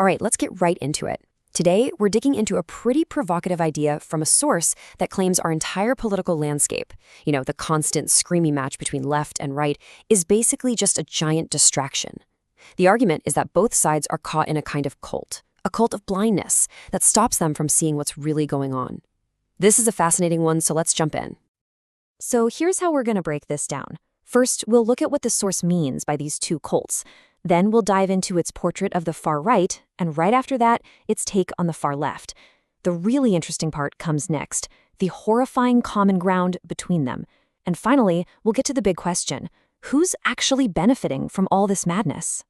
All right, let's get right into it. Today, we're digging into a pretty provocative idea from a source that claims our entire political landscape, the constant screaming match between left and right, is basically just a giant distraction. The argument is that both sides are caught in a kind of cult, a cult of blindness that stops them from seeing what's really going on. This is a fascinating one, so let's jump in. So here's how we're going to break this down. First, we'll look at what the source means by these two cults. Then we'll dive into its portrait of the far right, and right after that, its take on the far left. The really interesting part comes next, the horrifying common ground between them. And finally, we'll get to the big question: who's actually benefiting from all this madness?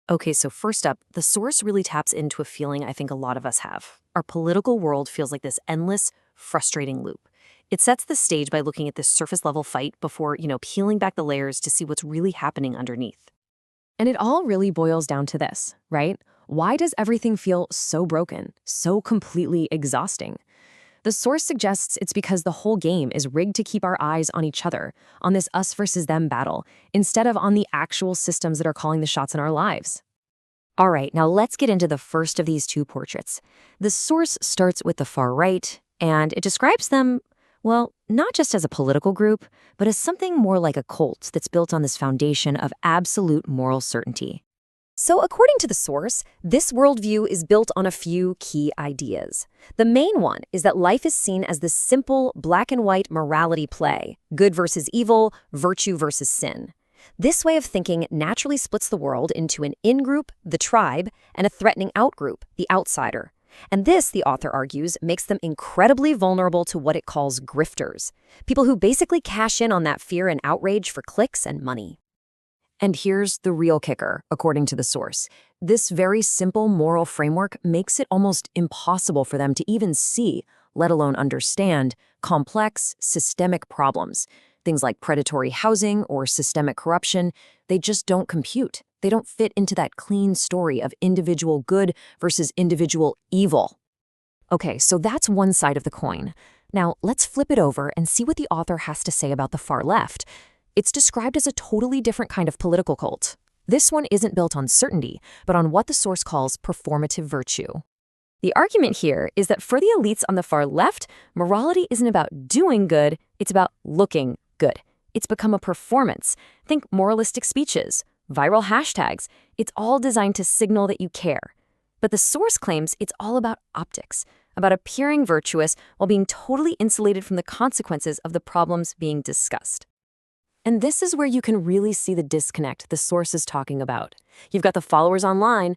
Okay, so first up, the source really taps into a feeling I think a lot of us have. Our political world feels like this endless, frustrating loop. It sets the stage by looking at this surface-level fight before, peeling back the layers to see what's really happening underneath. And it all really boils down to this, right? Why does everything feel so broken, so completely exhausting? The source suggests it's because the whole game is rigged to keep our eyes on each other, on this us versus them battle, instead of on the actual systems that are calling the shots in our lives. All right, now let's get into the first of these two portraits. The source starts with the far right, and it describes them, well, not just as a political group, but as something more like a cult that's built on this foundation of absolute moral certainty. So according to the source, this worldview is built on a few key ideas. The main one is that life is seen as this simple black and white morality play, good versus evil, virtue versus sin. This way of thinking naturally splits the world into an in-group, the tribe, and a threatening out-group, the outsider. And this, the author argues, makes them incredibly vulnerable to what it calls grifters, people who basically cash in on that fear and outrage for clicks and money. And here's the real kicker, according to the source. This very simple moral framework makes it almost impossible for them to even see, let alone understand, complex, systemic problems. Things like predatory housing or systemic corruption, they just don't compute. They don't fit into that clean story of individual good versus individual evil. Okay, so that's one side of the coin. Now, let's flip it over and see what the author has to say about the far left. It's described as a totally different kind of political cult. This one isn't built on certainty, but on what the source calls performative virtue. The argument here is that for the elites on the far left, morality isn't about doing good, it's about looking good. It's become a performance. Think moralistic speeches, viral hashtags. It's all designed to signal that you care. But the source claims it's all about optics, about appearing virtuous while being totally insulated from the consequences of the problems being discussed. And this is where you can really see the disconnect the source is talking about. You've got the followers online,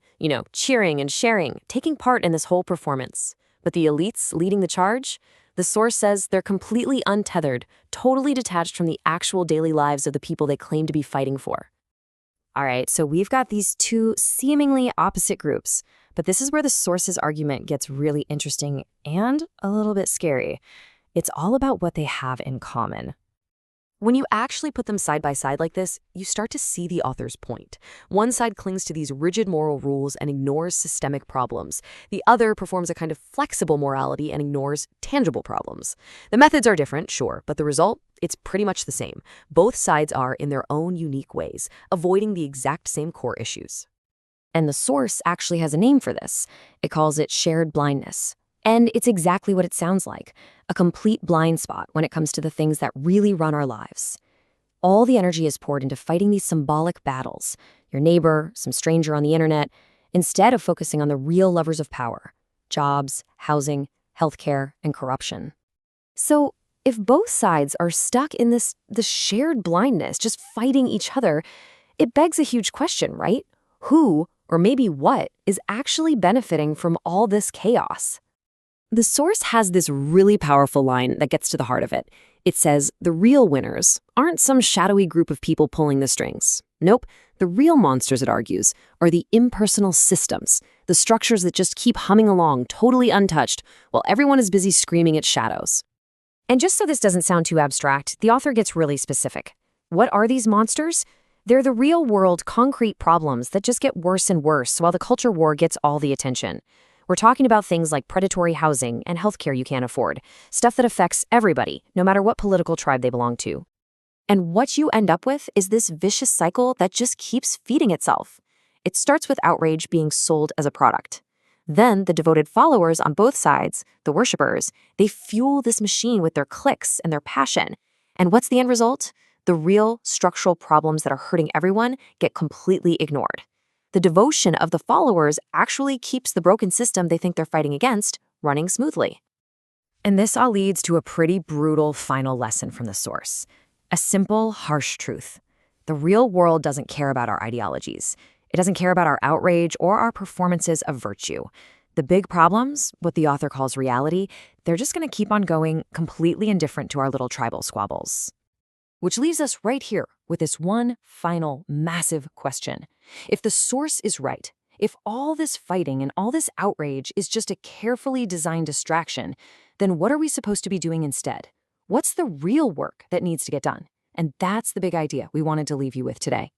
cheering and sharing, taking part in this whole performance. But the elites leading the charge? The source says they're completely untethered, totally detached from the actual daily lives of the people they claim to be fighting for. All right, so we've got these two seemingly opposite groups, but this is where the source's argument gets really interesting and a little bit scary. It's all about what they have in common. When you actually put them side by side like this, you start to see the author's point. One side clings to these rigid moral rules and ignores systemic problems. The other performs a kind of flexible morality and ignores tangible problems. The methods are different, sure, but the result, it's pretty much the same. Both sides are, in their own unique ways, avoiding the exact same core issues. And the source actually has a name for this. It calls it shared blindness. And it's exactly what it sounds like, a complete blind spot when it comes to the things that really run our lives. All the energy is poured into fighting these symbolic battles, your neighbor, some stranger on the internet, instead of focusing on the real levers of power, jobs, housing, healthcare, and corruption. So if both sides are stuck in this shared blindness, just fighting each other, it begs a huge question, right? Who, or maybe what, is actually benefiting from all this chaos? The source has this really powerful line that gets to the heart of it. It says, the real winners aren't some shadowy group of people pulling the strings. Nope, the real monsters, it argues, are the impersonal systems, the structures that just keep humming along, totally untouched, while everyone is busy screaming at shadows. And just so this doesn't sound too abstract, the author gets really specific. What are these monsters? They're the real-world, concrete problems that just get worse and worse while the culture war gets all the attention. We're talking about things like predatory housing and healthcare you can't afford, stuff that affects everybody, no matter what political tribe they belong to. And what you end up with is this vicious cycle that just keeps feeding itself. It starts with outrage being sold as a product. Then the devoted followers on both sides, the worshippers, they fuel this machine with their clicks and their passion. And what's the end result? The real structural problems that are hurting everyone get completely ignored. The devotion of the followers actually keeps the broken system they think they're fighting against running smoothly. And this all leads to a pretty brutal final lesson from the source. A simple, harsh truth. The real world doesn't care about our ideologies. It doesn't care about our outrage or our performances of virtue. The big problems, what the author calls reality, they're just going to keep on going, completely indifferent to our little tribal squabbles. Which leaves us right here with this one final massive question. If the source is right, if all this fighting and all this outrage is just a carefully designed distraction, then what are we supposed to be doing instead? What's the real work that needs to get done? And that's the big idea we wanted to leave you with today.